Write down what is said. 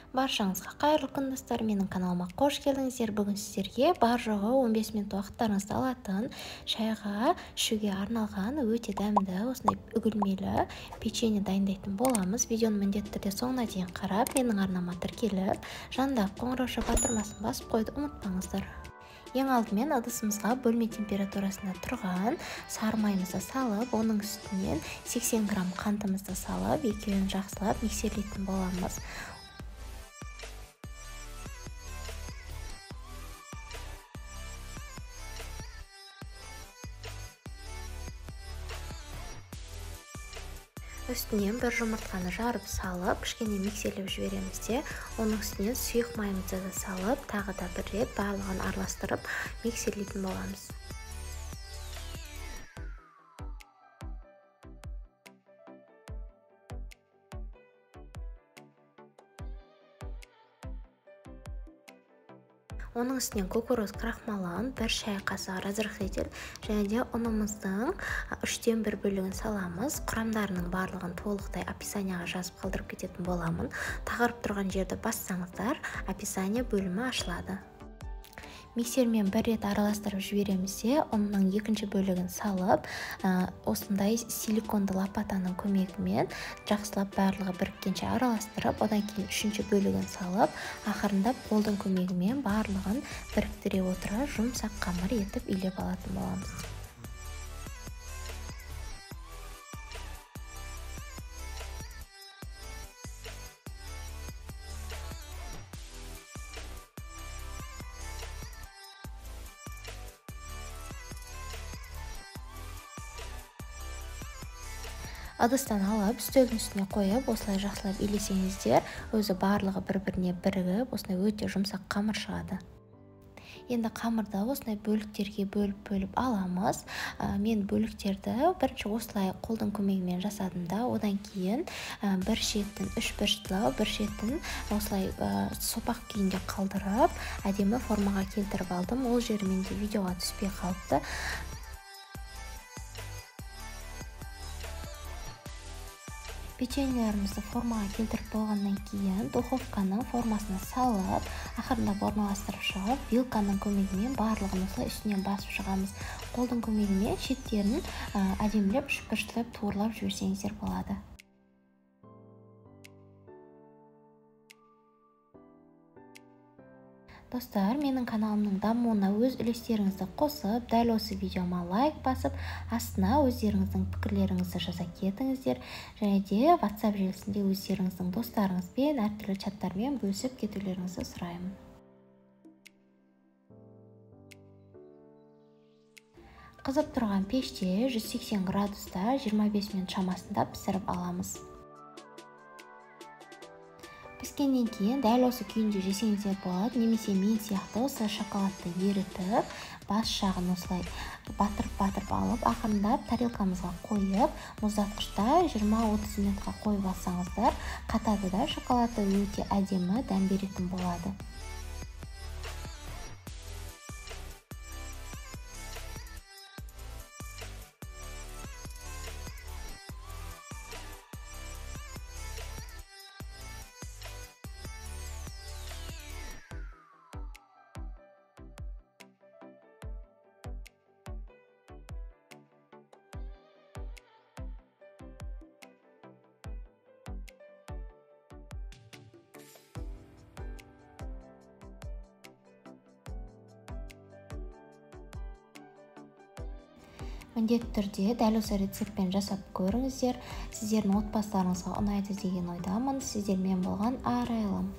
Баршаңызға қайырлы күн достар, менің каналыма қош келдіңіздер. Бүгін сіздерге бар жоғы 15 минут уақыттарыңызды алатын шайға ішуге арналған өте дәмді осындай үгілмелі печенье дайындайтын боламыз. Видеоны міндетті түрде соңына дейін қарап, менің арнама тіркеліп, жанындағы қоңырауша батырмасын басып қойды ұмытпаңыздар. Ең алдымен ыдысымызға бөлме температурасында тұрған сары майымызды салып, оның үстінен 80 грамм қантымызды салып, екеуін жақсылап миксерлейтін боламыз. Үстінен бір жұмыртқаны жарып салып, кішкене миксерлеп жібереміз де, оның үстінен сұйық майымызды да салып, тағы да бір рет барлығын араластырып миксерлейтін боламыз. Оның үстінен кукуруз крахмалын, бір шай қасығы разрыхлитель және де ұнымыздың 1/3 бөлігін саламыз. Құрамдарының барлығын толықтай описанияға жазып қалдырып кететін боламын. Тағырып тұрған жерді бассаңыздар, описание бөлімі ашылады. Миксермен бір рет араластырып жібереміз де, оның екінші бөлігін салып, осындай силиконды лопатаның көмегімен жақсылап барлығы біріккенше араластырып, одан кейін үшінші бөлігін салып, ақырында қолдың көмегімен барлығын біріктіре отыра жұмсақ қамыр етіп илеп алатын боламыз. Ыдыстан алып, үстелдің үстіне қойып, осылай жақсылап илесеңіздер, өзі барлығы бір-біріне бірігіп, осылай өте жұмсақ қамыр шығады. Енді қамырды осылай бөліктерге бөліп аламыз. Мен бөліктерді бірінші осылай қолдың көмегімен жасадым да, одан кейін бір шетін үш бұрыштылау, бір шетін осылай сопақ күйінде қалдырып, әдемі формаға келтіріп алдым. Ол жері менде видеоға түспей қалыпты. Печеньелерімізді формаға келтіріп болғаннан кейін духовканың формасына салып, ақырындап орналастырып шығып, вилканың көмегімен барлығын осылай үстінен басып шығамыз. Қолдың көмегімен шеттерін әдемілеп үшбұрыштылап туырлап жіберсеңіздер болады. Достар, менің каналымның дамуына өз үлестеріңізді қосып, дәл осы видеома лайк басып, астына өздеріңіздің пікірлеріңізді жаза кетіңіздер, және де WhatsApp желісінде өздеріңіздің достарыңызбен, әртүрлі чаттармен бөлісіп кетулеріңізді сұраймын. Қызып тұрған пеште 180 градуста 25 минут шамасында пісіріп аламыз. Піскеннен кейін дәл осы күйінде жесеңіздер болады, немесе мен сияқты осы шоколадты ерітіп, бас жағын осылай батырып алып, ақырындап тарелкамызға қойып, мұздатқышта 20-30 минутқа қойып алсаңыздар, қатады да шоколадты өте әдемі дәм беретін болады. Міндетті түрде дәл осы рецептпен жасап көріңіздер. Сіздердің отбасыларыңызға ұнайды деген ойдамын. Сіздермен болған арайлым.